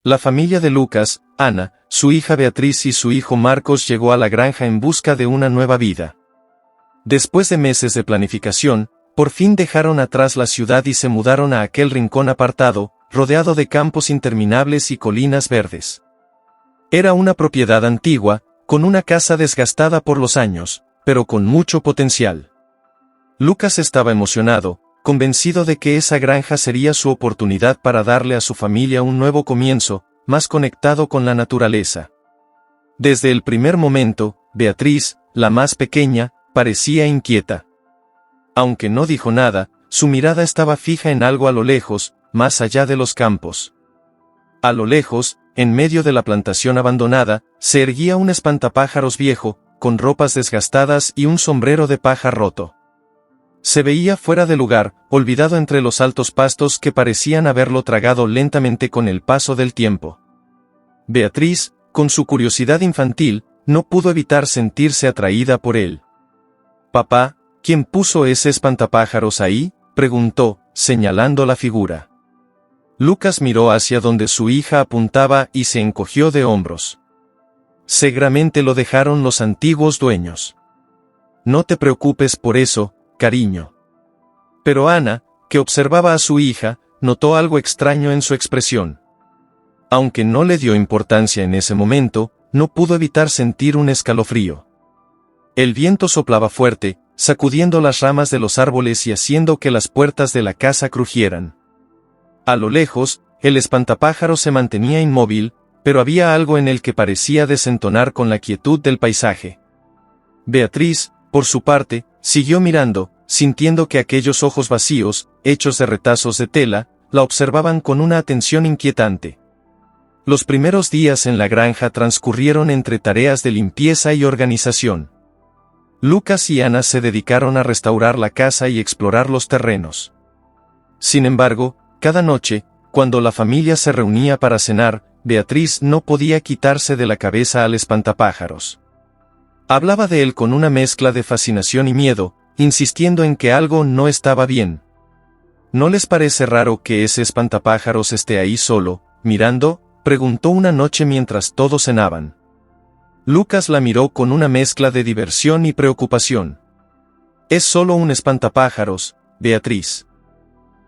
La familia de Lucas, Ana, su hija Beatriz y su hijo Marcos llegó a la granja en busca de una nueva vida. Después de meses de planificación, por fin dejaron atrás la ciudad y se mudaron a aquel rincón apartado, rodeado de campos interminables y colinas verdes. Era una propiedad antigua, con una casa desgastada por los años, pero con mucho potencial. Lucas estaba emocionado, convencido de que esa granja sería su oportunidad para darle a su familia un nuevo comienzo, más conectado con la naturaleza. Desde el primer momento, Beatriz, la más pequeña, parecía inquieta. Aunque no dijo nada, su mirada estaba fija en algo a lo lejos, más allá de los campos. A lo lejos, en medio de la plantación abandonada, se erguía un espantapájaros viejo, con ropas desgastadas y un sombrero de paja roto. Se veía fuera de lugar, olvidado entre los altos pastos que parecían haberlo tragado lentamente con el paso del tiempo. Beatriz, con su curiosidad infantil, no pudo evitar sentirse atraída por él. «Papá, ¿quién puso ese espantapájaros ahí?», preguntó, señalando la figura. Lucas miró hacia donde su hija apuntaba y se encogió de hombros. «Seguramente lo dejaron los antiguos dueños. No te preocupes por eso, cariño». Pero Ana, que observaba a su hija, notó algo extraño en su expresión. Aunque no le dio importancia en ese momento, no pudo evitar sentir un escalofrío. El viento soplaba fuerte, sacudiendo las ramas de los árboles y haciendo que las puertas de la casa crujieran. A lo lejos, el espantapájaros se mantenía inmóvil, pero había algo en él que parecía desentonar con la quietud del paisaje. Beatriz, por su parte, siguió mirando, sintiendo que aquellos ojos vacíos, hechos de retazos de tela, la observaban con una atención inquietante. Los primeros días en la granja transcurrieron entre tareas de limpieza y organización. Lucas y Ana se dedicaron a restaurar la casa y explorar los terrenos. Sin embargo, cada noche, cuando la familia se reunía para cenar, Beatriz no podía quitarse de la cabeza al espantapájaros. Hablaba de él con una mezcla de fascinación y miedo, insistiendo en que algo no estaba bien. ¿No les parece raro que ese espantapájaros esté ahí solo, mirando?, preguntó una noche mientras todos cenaban. Lucas la miró con una mezcla de diversión y preocupación. «Es solo un espantapájaros, Beatriz.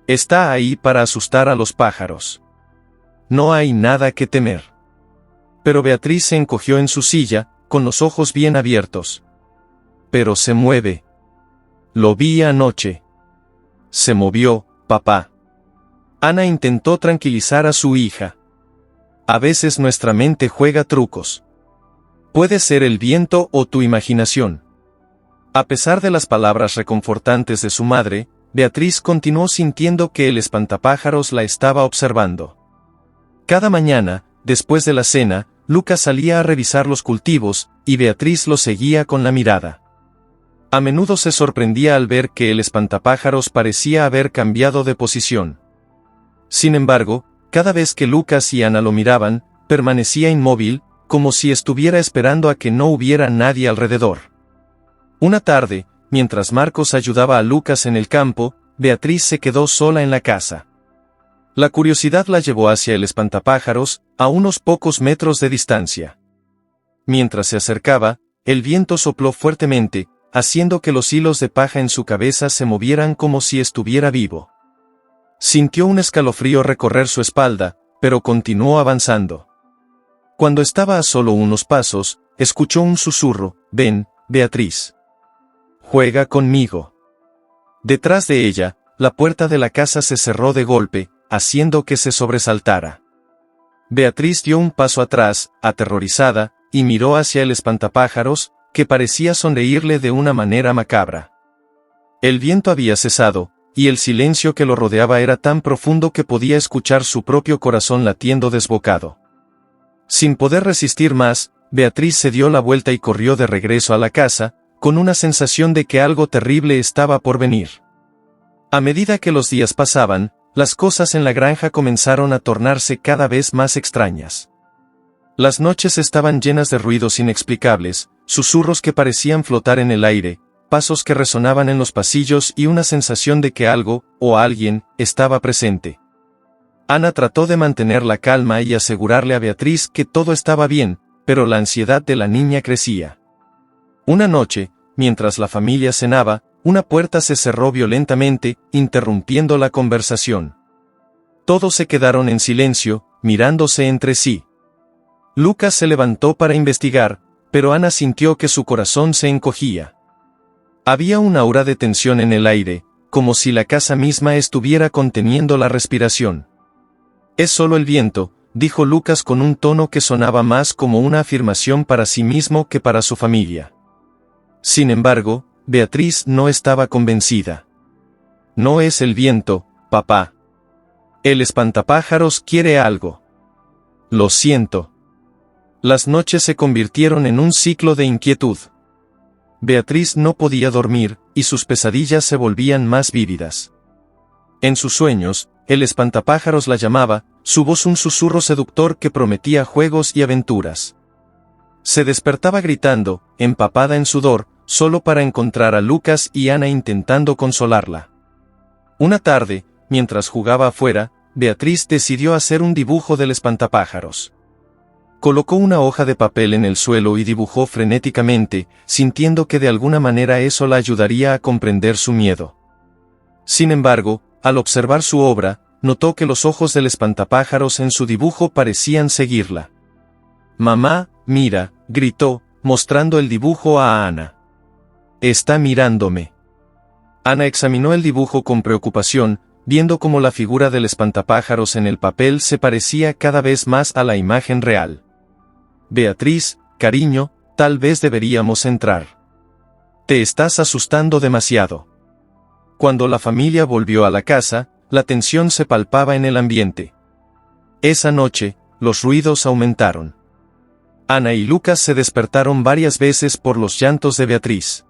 Está ahí para asustar a los pájaros. No hay nada que temer». Pero Beatriz se encogió en su silla, con los ojos bien abiertos. «Pero se mueve. Lo vi anoche. Se movió, papá». Ana intentó tranquilizar a su hija. «A veces nuestra mente juega trucos. Puede ser el viento o tu imaginación». A pesar de las palabras reconfortantes de su madre, Beatriz continuó sintiendo que el espantapájaros la estaba observando. Cada mañana, después de la cena, Lucas salía a revisar los cultivos, y Beatriz lo seguía con la mirada. A menudo se sorprendía al ver que el espantapájaros parecía haber cambiado de posición. Sin embargo, cada vez que Lucas y Ana lo miraban, permanecía inmóvil, como si estuviera esperando a que no hubiera nadie alrededor. Una tarde, mientras Marcos ayudaba a Lucas en el campo, Beatriz se quedó sola en la casa. La curiosidad la llevó hacia el espantapájaros, a unos pocos metros de distancia. Mientras se acercaba, el viento sopló fuertemente, haciendo que los hilos de paja en su cabeza se movieran como si estuviera vivo. Sintió un escalofrío recorrer su espalda, pero continuó avanzando. Cuando estaba a solo unos pasos, escuchó un susurro: «Ven, Beatriz. Juega conmigo». Detrás de ella, la puerta de la casa se cerró de golpe, haciendo que se sobresaltara. Beatriz dio un paso atrás, aterrorizada, y miró hacia el espantapájaros, que parecía sonreírle de una manera macabra. El viento había cesado, y el silencio que lo rodeaba era tan profundo que podía escuchar su propio corazón latiendo desbocado. Sin poder resistir más, Beatriz se dio la vuelta y corrió de regreso a la casa, con una sensación de que algo terrible estaba por venir. A medida que los días pasaban, las cosas en la granja comenzaron a tornarse cada vez más extrañas. Las noches estaban llenas de ruidos inexplicables, susurros que parecían flotar en el aire, pasos que resonaban en los pasillos y una sensación de que algo, o alguien, estaba presente. Ana trató de mantener la calma y asegurarle a Beatriz que todo estaba bien, pero la ansiedad de la niña crecía. Una noche, mientras la familia cenaba, una puerta se cerró violentamente, interrumpiendo la conversación. Todos se quedaron en silencio, mirándose entre sí. Lucas se levantó para investigar, pero Ana sintió que su corazón se encogía. Había un aura de tensión en el aire, como si la casa misma estuviera conteniendo la respiración. «Es solo el viento», dijo Lucas con un tono que sonaba más como una afirmación para sí mismo que para su familia. Sin embargo, Beatriz no estaba convencida. «No es el viento, papá. El espantapájaros quiere algo». «Lo siento». Las noches se convirtieron en un ciclo de inquietud. Beatriz no podía dormir, y sus pesadillas se volvían más vívidas. En sus sueños, el espantapájaros la llamaba, su voz un susurro seductor que prometía juegos y aventuras. Se despertaba gritando, empapada en sudor, solo para encontrar a Lucas y Ana intentando consolarla. Una tarde, mientras jugaba afuera, Beatriz decidió hacer un dibujo del espantapájaros. Colocó una hoja de papel en el suelo y dibujó frenéticamente, sintiendo que de alguna manera eso la ayudaría a comprender su miedo. Sin embargo, al observar su obra, notó que los ojos del espantapájaros en su dibujo parecían seguirla. «Mamá, mira», gritó, mostrando el dibujo a Ana. «Está mirándome». Ana examinó el dibujo con preocupación, viendo cómo la figura del espantapájaros en el papel se parecía cada vez más a la imagen real. «Beatriz, cariño, tal vez deberíamos entrar. Te estás asustando demasiado». Cuando la familia volvió a la casa, la tensión se palpaba en el ambiente. Esa noche, los ruidos aumentaron. Ana y Lucas se despertaron varias veces por los llantos de Beatriz.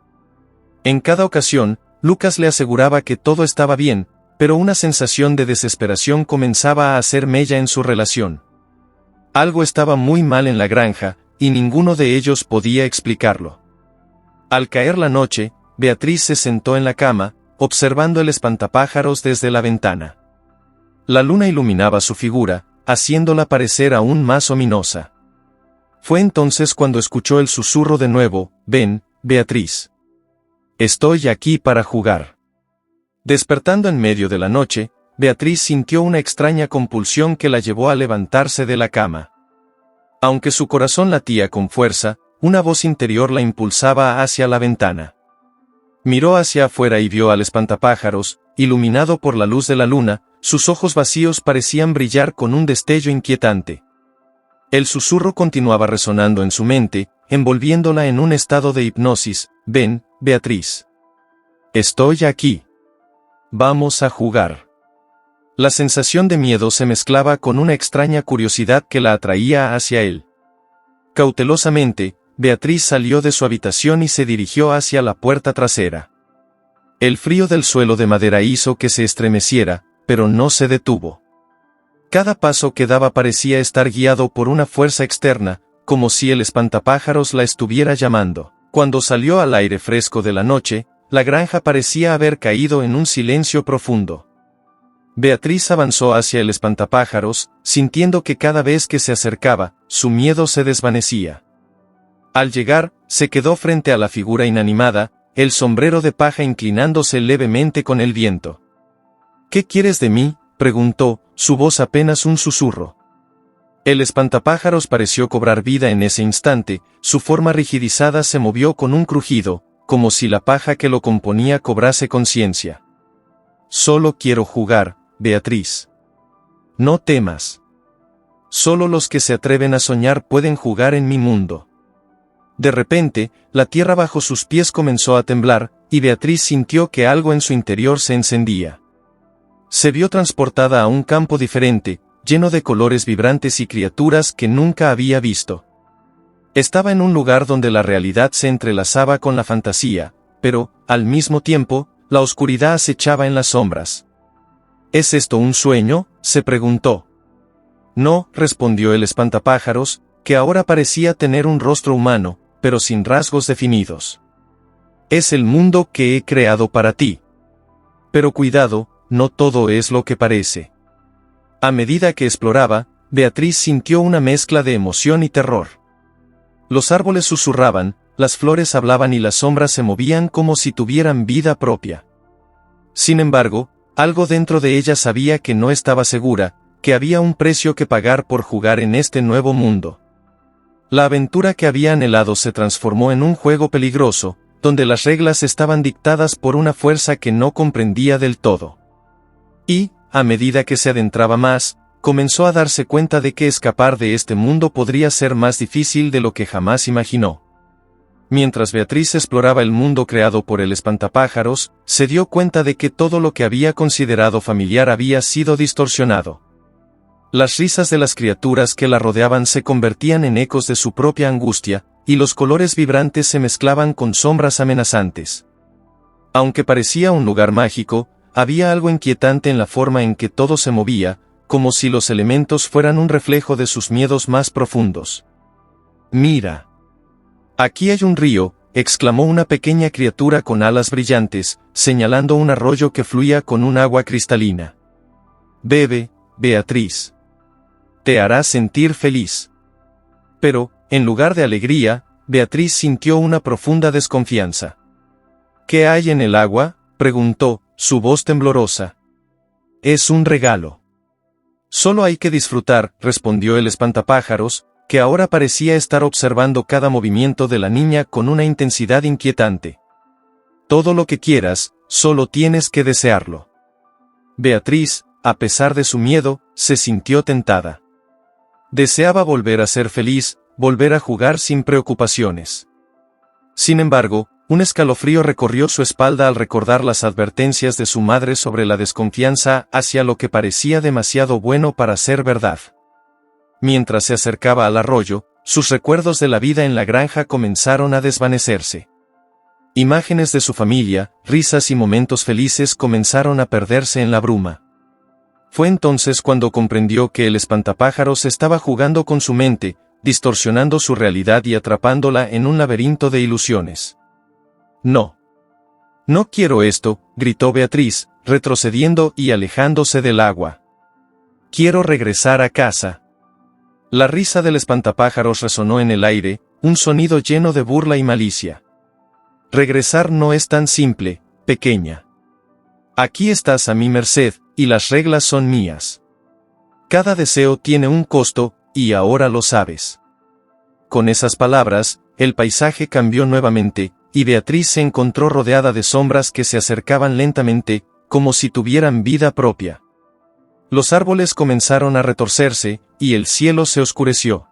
En cada ocasión, Lucas le aseguraba que todo estaba bien, pero una sensación de desesperación comenzaba a hacer mella en su relación. Algo estaba muy mal en la granja, y ninguno de ellos podía explicarlo. Al caer la noche, Beatriz se sentó en la cama, observando el espantapájaros desde la ventana. La luna iluminaba su figura, haciéndola parecer aún más ominosa. Fue entonces cuando escuchó el susurro de nuevo: «Ven, Beatriz. Estoy aquí para jugar». Despertando en medio de la noche, Beatriz sintió una extraña compulsión que la llevó a levantarse de la cama. Aunque su corazón latía con fuerza, una voz interior la impulsaba hacia la ventana. Miró hacia afuera y vio al espantapájaros, iluminado por la luz de la luna, sus ojos vacíos parecían brillar con un destello inquietante. El susurro continuaba resonando en su mente, envolviéndola en un estado de hipnosis: «Ven, Beatriz. Estoy aquí. Vamos a jugar». La sensación de miedo se mezclaba con una extraña curiosidad que la atraía hacia él. Cautelosamente, Beatriz salió de su habitación y se dirigió hacia la puerta trasera. El frío del suelo de madera hizo que se estremeciera, pero no se detuvo. Cada paso que daba parecía estar guiado por una fuerza externa, como si el espantapájaros la estuviera llamando. Cuando salió al aire fresco de la noche, la granja parecía haber caído en un silencio profundo. Beatriz avanzó hacia el espantapájaros, sintiendo que cada vez que se acercaba, su miedo se desvanecía. Al llegar, se quedó frente a la figura inanimada, el sombrero de paja inclinándose levemente con el viento. «¿Qué quieres de mí?», preguntó, su voz apenas un susurro. El espantapájaros pareció cobrar vida en ese instante, su forma rigidizada se movió con un crujido, como si la paja que lo componía cobrase conciencia. «Solo quiero jugar, Beatriz. No temas. Solo los que se atreven a soñar pueden jugar en mi mundo». De repente, la tierra bajo sus pies comenzó a temblar, y Beatriz sintió que algo en su interior se encendía. Se vio transportada a un campo diferente, lleno de colores vibrantes y criaturas que nunca había visto. Estaba en un lugar donde la realidad se entrelazaba con la fantasía, pero, al mismo tiempo, la oscuridad acechaba en las sombras. «¿Es esto un sueño?», se preguntó. «No», respondió el espantapájaros, que ahora parecía tener un rostro humano, pero sin rasgos definidos. «Es el mundo que he creado para ti. Pero cuidado, no todo es lo que parece. A medida que exploraba, Beatriz sintió una mezcla de emoción y terror. Los árboles susurraban, las flores hablaban y las sombras se movían como si tuvieran vida propia. Sin embargo, algo dentro de ella sabía que no estaba segura, que había un precio que pagar por jugar en este nuevo mundo. La aventura que había anhelado se transformó en un juego peligroso, donde las reglas estaban dictadas por una fuerza que no comprendía del todo. Y, a medida que se adentraba más, comenzó a darse cuenta de que escapar de este mundo podría ser más difícil de lo que jamás imaginó. Mientras Beatriz exploraba el mundo creado por el espantapájaros, se dio cuenta de que todo lo que había considerado familiar había sido distorsionado. Las risas de las criaturas que la rodeaban se convertían en ecos de su propia angustia, y los colores vibrantes se mezclaban con sombras amenazantes. Aunque parecía un lugar mágico, había algo inquietante en la forma en que todo se movía, como si los elementos fueran un reflejo de sus miedos más profundos. «Mira. Aquí hay un río», exclamó una pequeña criatura con alas brillantes, señalando un arroyo que fluía con un agua cristalina. «Bebe, Beatriz. Te hará sentir feliz». Pero, en lugar de alegría, Beatriz sintió una profunda desconfianza. «¿Qué hay en el agua?», preguntó, su voz temblorosa. «Es un regalo». «Solo hay que disfrutar», respondió el espantapájaros, que ahora parecía estar observando cada movimiento de la niña con una intensidad inquietante. «Todo lo que quieras, solo tienes que desearlo». Beatriz, a pesar de su miedo, se sintió tentada. Deseaba volver a ser feliz, volver a jugar sin preocupaciones. Sin embargo, un escalofrío recorrió su espalda al recordar las advertencias de su madre sobre la desconfianza hacia lo que parecía demasiado bueno para ser verdad. Mientras se acercaba al arroyo, sus recuerdos de la vida en la granja comenzaron a desvanecerse. Imágenes de su familia, risas y momentos felices comenzaron a perderse en la bruma. Fue entonces cuando comprendió que el espantapájaros estaba jugando con su mente, distorsionando su realidad y atrapándola en un laberinto de ilusiones. «No. No quiero esto», gritó Beatriz, retrocediendo y alejándose del agua. «Quiero regresar a casa». La risa del espantapájaros resonó en el aire, un sonido lleno de burla y malicia. «Regresar no es tan simple, pequeña. Aquí estás a mi merced, y las reglas son mías. Cada deseo tiene un costo, y ahora lo sabes». Con esas palabras, el paisaje cambió nuevamente, y Beatriz se encontró rodeada de sombras que se acercaban lentamente, como si tuvieran vida propia. Los árboles comenzaron a retorcerse, y el cielo se oscureció.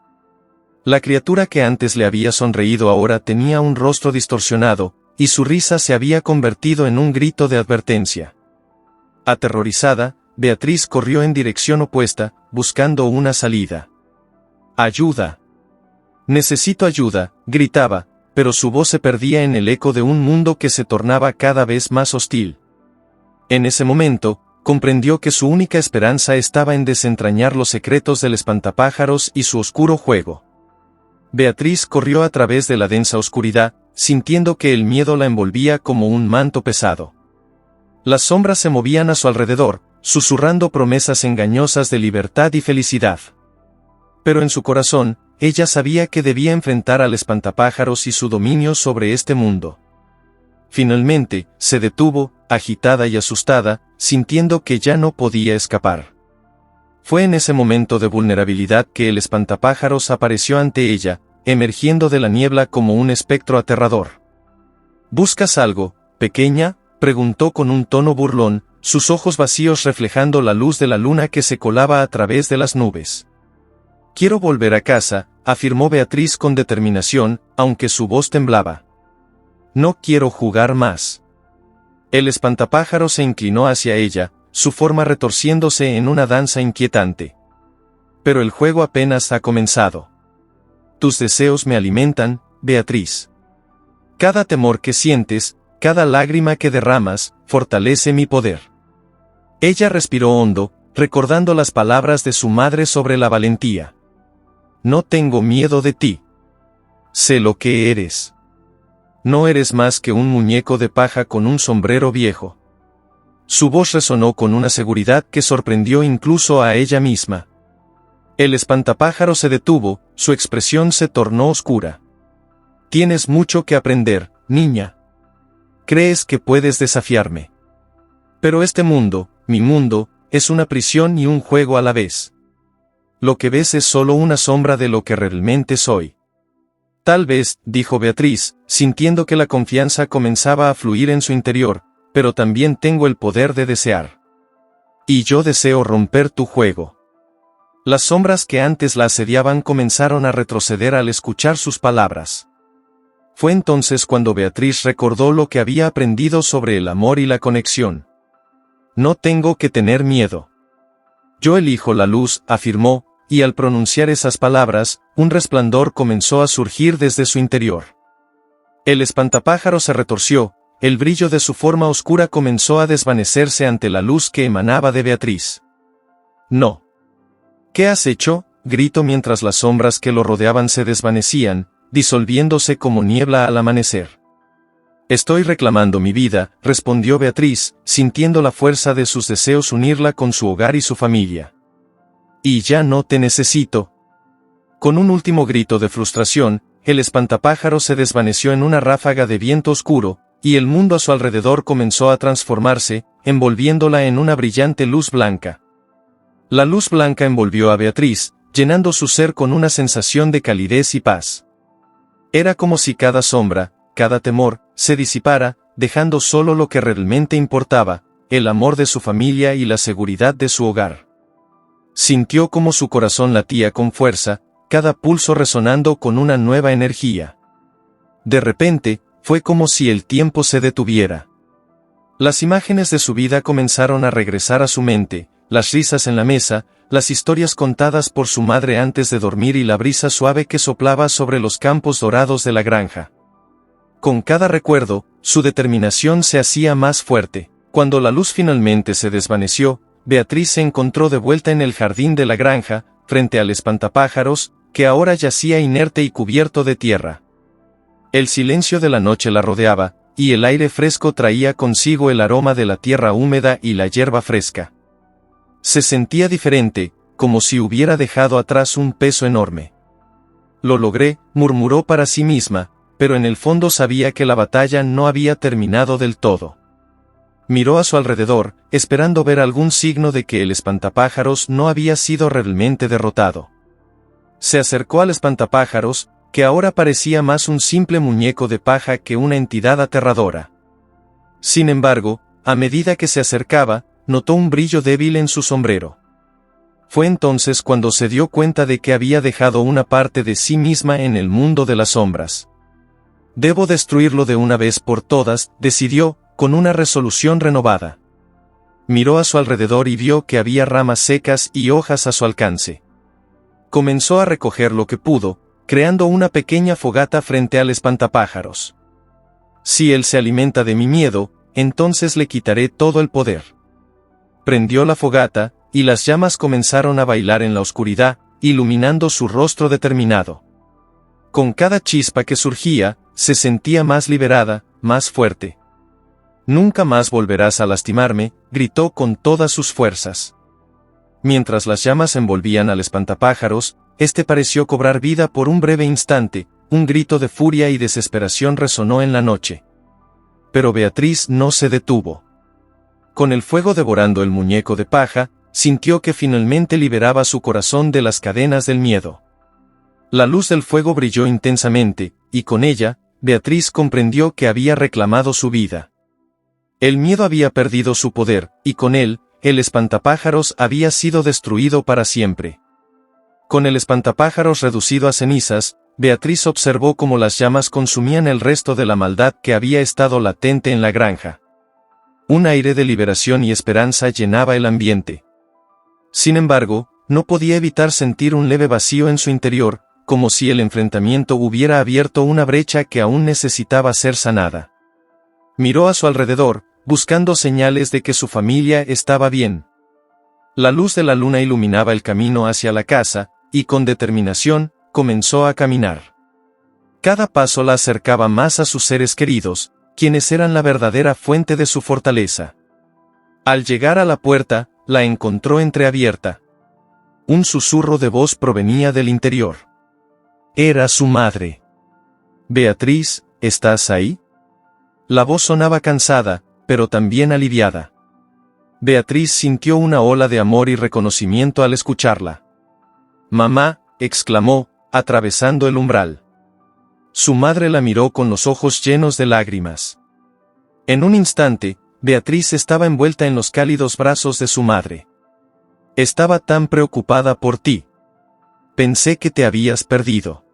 La criatura que antes le había sonreído ahora tenía un rostro distorsionado, y su risa se había convertido en un grito de advertencia. Aterrorizada, Beatriz corrió en dirección opuesta, buscando una salida. «¡Ayuda! Necesito ayuda», gritaba, pero su voz se perdía en el eco de un mundo que se tornaba cada vez más hostil. En ese momento, comprendió que su única esperanza estaba en desentrañar los secretos del espantapájaros y su oscuro juego. Beatriz corrió a través de la densa oscuridad, sintiendo que el miedo la envolvía como un manto pesado. Las sombras se movían a su alrededor, susurrando promesas engañosas de libertad y felicidad. Pero en su corazón, ella sabía que debía enfrentar al espantapájaros y su dominio sobre este mundo. Finalmente, se detuvo, agitada y asustada, sintiendo que ya no podía escapar. Fue en ese momento de vulnerabilidad que el espantapájaros apareció ante ella, emergiendo de la niebla como un espectro aterrador. «¿Buscas algo, pequeña?», preguntó con un tono burlón, sus ojos vacíos reflejando la luz de la luna que se colaba a través de las nubes. «Quiero volver a casa», afirmó Beatriz con determinación, aunque su voz temblaba. «No quiero jugar más». El espantapájaros se inclinó hacia ella, su forma retorciéndose en una danza inquietante. «Pero el juego apenas ha comenzado. Tus deseos me alimentan, Beatriz. Cada temor que sientes, cada lágrima que derramas, fortalece mi poder». Ella respiró hondo, recordando las palabras de su madre sobre la valentía. «No tengo miedo de ti. Sé lo que eres. No eres más que un muñeco de paja con un sombrero viejo. Su voz resonó con una seguridad que sorprendió incluso a ella misma. El espantapájaro se detuvo, su expresión se tornó oscura. Tienes mucho que aprender, niña. ¿Crees que puedes desafiarme? Pero este mundo, mi mundo, es una prisión y un juego a la vez. Lo que ves es solo una sombra de lo que realmente soy. Tal vez, dijo Beatriz, sintiendo que la confianza comenzaba a fluir en su interior, pero también tengo el poder de desear. Y yo deseo romper tu juego. Las sombras que antes la asediaban comenzaron a retroceder al escuchar sus palabras. Fue entonces cuando Beatriz recordó lo que había aprendido sobre el amor y la conexión. No tengo que tener miedo. Yo elijo la luz, afirmó, y al pronunciar esas palabras, un resplandor comenzó a surgir desde su interior. El espantapájaro se retorció, el brillo de su forma oscura comenzó a desvanecerse ante la luz que emanaba de Beatriz. No. ¿Qué has hecho?, gritó mientras las sombras que lo rodeaban se desvanecían, disolviéndose como niebla al amanecer. Estoy reclamando mi vida, respondió Beatriz, sintiendo la fuerza de sus deseos unirla con su hogar y su familia. Y ya no te necesito. Con un último grito de frustración, el espantapájaro se desvaneció en una ráfaga de viento oscuro, y el mundo a su alrededor comenzó a transformarse, envolviéndola en una brillante luz blanca. La luz blanca envolvió a Beatriz, llenando su ser con una sensación de calidez y paz. Era como si cada sombra, cada temor, se disipara, dejando solo lo que realmente importaba, el amor de su familia y la seguridad de su hogar. Sintió como su corazón latía con fuerza, cada pulso resonando con una nueva energía. De repente, fue como si el tiempo se detuviera. Las imágenes de su vida comenzaron a regresar a su mente, las risas en la mesa, las historias contadas por su madre antes de dormir y la brisa suave que soplaba sobre los campos dorados de la granja. Con cada recuerdo, su determinación se hacía más fuerte. Cuando la luz finalmente se desvaneció, Beatriz se encontró de vuelta en el jardín de la granja, frente al espantapájaros, que ahora yacía inerte y cubierto de tierra. El silencio de la noche la rodeaba, y el aire fresco traía consigo el aroma de la tierra húmeda y la hierba fresca. Se sentía diferente, como si hubiera dejado atrás un peso enorme. Lo logré, murmuró para sí misma, pero en el fondo sabía que la batalla no había terminado del todo. Miró a su alrededor, esperando ver algún signo de que el espantapájaros no había sido realmente derrotado. Se acercó al espantapájaros, que ahora parecía más un simple muñeco de paja que una entidad aterradora. Sin embargo, a medida que se acercaba, notó un brillo débil en su sombrero. Fue entonces cuando se dio cuenta de que había dejado una parte de sí misma en el mundo de las sombras. Debo destruirlo de una vez por todas, decidió, con una resolución renovada. Miró a su alrededor y vio que había ramas secas y hojas a su alcance. Comenzó a recoger lo que pudo, creando una pequeña fogata frente al espantapájaros. Si él se alimenta de mi miedo, entonces le quitaré todo el poder. Prendió la fogata, y las llamas comenzaron a bailar en la oscuridad, iluminando su rostro determinado. Con cada chispa que surgía, se sentía más liberada, más fuerte. Nunca más volverás a lastimarme, gritó con todas sus fuerzas. Mientras las llamas envolvían al espantapájaros, este pareció cobrar vida por un breve instante, un grito de furia y desesperación resonó en la noche. Pero Beatriz no se detuvo. Con el fuego devorando el muñeco de paja, sintió que finalmente liberaba su corazón de las cadenas del miedo. La luz del fuego brilló intensamente, y con ella, Beatriz comprendió que había reclamado su vida. El miedo había perdido su poder, y con él, el espantapájaros había sido destruido para siempre. Con el espantapájaros reducido a cenizas, Beatriz observó cómo las llamas consumían el resto de la maldad que había estado latente en la granja. Un aire de liberación y esperanza llenaba el ambiente. Sin embargo, no podía evitar sentir un leve vacío en su interior, como si el enfrentamiento hubiera abierto una brecha que aún necesitaba ser sanada. Miró a su alrededor, buscando señales de que su familia estaba bien. La luz de la luna iluminaba el camino hacia la casa, y con determinación, comenzó a caminar. Cada paso la acercaba más a sus seres queridos, quienes eran la verdadera fuente de su fortaleza. Al llegar a la puerta, la encontró entreabierta. Un susurro de voz provenía del interior. Era su madre. Beatriz, ¿estás ahí? La voz sonaba cansada, pero también aliviada. Beatriz sintió una ola de amor y reconocimiento al escucharla. Mamá, exclamó, atravesando el umbral. Su madre la miró con los ojos llenos de lágrimas. En un instante, Beatriz estaba envuelta en los cálidos brazos de su madre. Estaba tan preocupada por ti. Pensé que te habías perdido.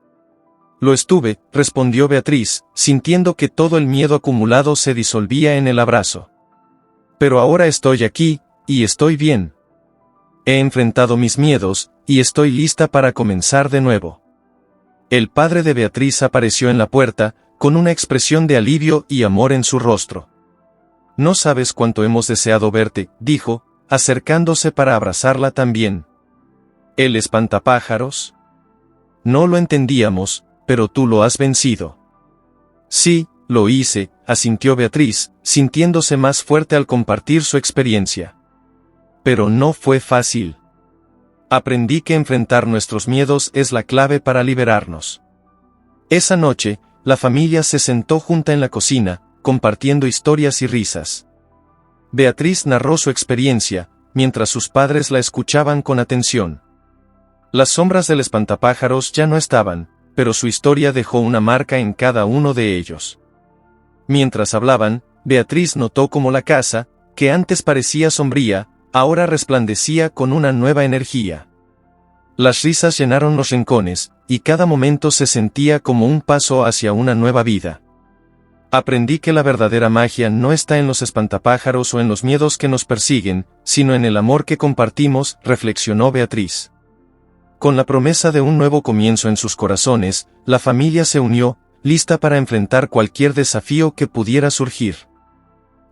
Lo estuve, respondió Beatriz, sintiendo que todo el miedo acumulado se disolvía en el abrazo. Pero ahora estoy aquí, y estoy bien. He enfrentado mis miedos, y estoy lista para comenzar de nuevo. El padre de Beatriz apareció en la puerta, con una expresión de alivio y amor en su rostro. No sabes cuánto hemos deseado verte, dijo, acercándose para abrazarla también. ¿El espantapájaros? No lo entendíamos, pero tú lo has vencido. Sí, lo hice, asintió Beatriz, sintiéndose más fuerte al compartir su experiencia. Pero no fue fácil. Aprendí que enfrentar nuestros miedos es la clave para liberarnos. Esa noche, la familia se sentó junta en la cocina, compartiendo historias y risas. Beatriz narró su experiencia, mientras sus padres la escuchaban con atención. Las sombras del espantapájaros ya no estaban, pero su historia dejó una marca en cada uno de ellos. Mientras hablaban, Beatriz notó cómo la casa, que antes parecía sombría, ahora resplandecía con una nueva energía. Las risas llenaron los rincones, y cada momento se sentía como un paso hacia una nueva vida. Aprendí que la verdadera magia no está en los espantapájaros o en los miedos que nos persiguen, sino en el amor que compartimos, reflexionó Beatriz. Con la promesa de un nuevo comienzo en sus corazones, la familia se unió, lista para enfrentar cualquier desafío que pudiera surgir.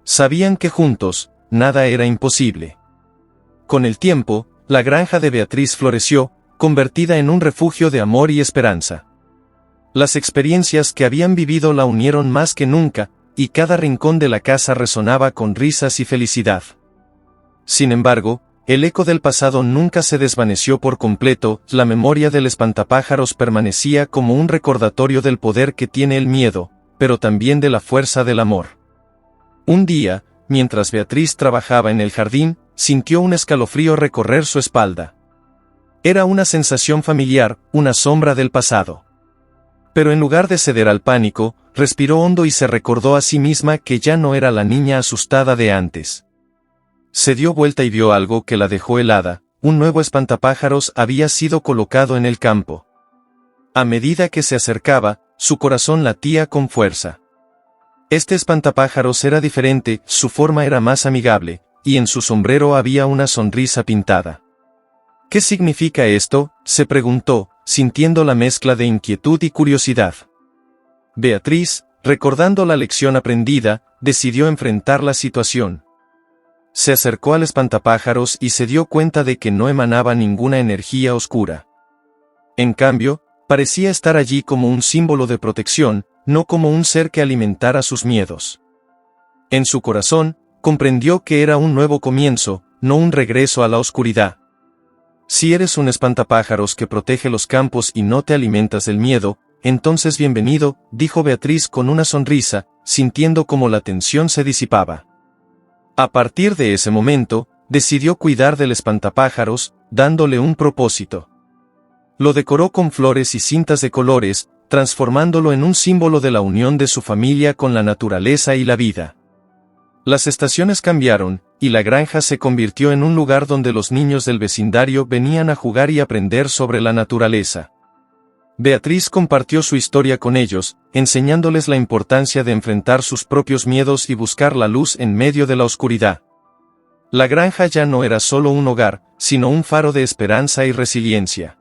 Sabían que juntos, nada era imposible. Con el tiempo, la granja de Beatriz floreció, convertida en un refugio de amor y esperanza. Las experiencias que habían vivido la unieron más que nunca, y cada rincón de la casa resonaba con risas y felicidad. Sin embargo, el eco del pasado nunca se desvaneció por completo, la memoria del espantapájaros permanecía como un recordatorio del poder que tiene el miedo, pero también de la fuerza del amor. Un día, mientras Beatriz trabajaba en el jardín, sintió un escalofrío recorrer su espalda. Era una sensación familiar, una sombra del pasado. Pero en lugar de ceder al pánico, respiró hondo y se recordó a sí misma que ya no era la niña asustada de antes. Se dio vuelta y vio algo que la dejó helada, un nuevo espantapájaros había sido colocado en el campo. A medida que se acercaba, su corazón latía con fuerza. Este espantapájaros era diferente, su forma era más amigable, y en su sombrero había una sonrisa pintada. ¿Qué significa esto?, se preguntó, sintiendo la mezcla de inquietud y curiosidad. Beatriz, recordando la lección aprendida, decidió enfrentar la situación. Se acercó al espantapájaros y se dio cuenta de que no emanaba ninguna energía oscura. En cambio, parecía estar allí como un símbolo de protección, no como un ser que alimentara sus miedos. En su corazón, comprendió que era un nuevo comienzo, no un regreso a la oscuridad. Si eres un espantapájaros que protege los campos y no te alimentas del miedo, entonces bienvenido, dijo Beatriz con una sonrisa, sintiendo como la tensión se disipaba. A partir de ese momento, decidió cuidar del espantapájaros, dándole un propósito. Lo decoró con flores y cintas de colores, transformándolo en un símbolo de la unión de su familia con la naturaleza y la vida. Las estaciones cambiaron, y la granja se convirtió en un lugar donde los niños del vecindario venían a jugar y aprender sobre la naturaleza. Beatriz compartió su historia con ellos, enseñándoles la importancia de enfrentar sus propios miedos y buscar la luz en medio de la oscuridad. La granja ya no era solo un hogar, sino un faro de esperanza y resiliencia.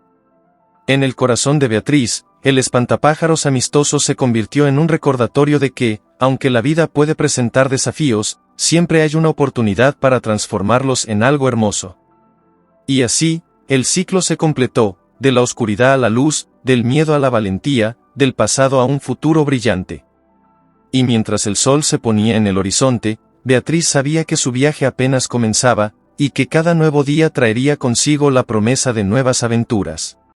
En el corazón de Beatriz, el espantapájaros amistoso se convirtió en un recordatorio de que, aunque la vida puede presentar desafíos, siempre hay una oportunidad para transformarlos en algo hermoso. Y así, el ciclo se completó, de la oscuridad a la luz, del miedo a la valentía, del pasado a un futuro brillante. Y mientras el sol se ponía en el horizonte, Beatriz sabía que su viaje apenas comenzaba, y que cada nuevo día traería consigo la promesa de nuevas aventuras.